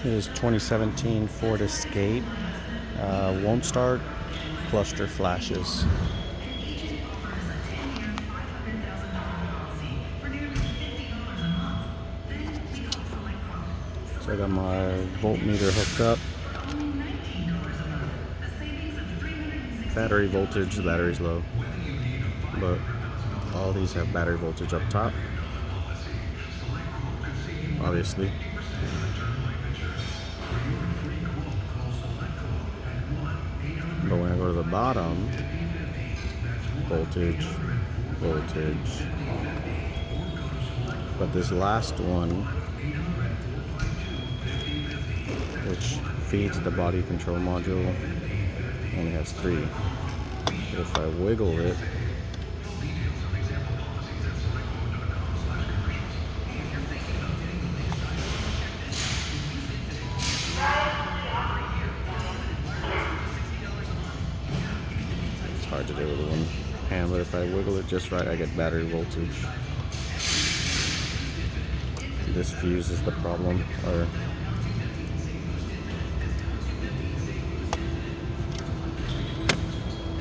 This is 2017 Ford Escape. Won't start, cluster flashes. So I got my voltmeter hooked up. Battery voltage, the battery's low, but all these have battery voltage up top, obviously. But when I go to the bottom, voltage, voltage. But this last one, which feeds the body control module, only has 3. But if I wiggle it, it's hard to do with one hand, but if I wiggle it just right, I get battery voltage. This fuse is the problem, or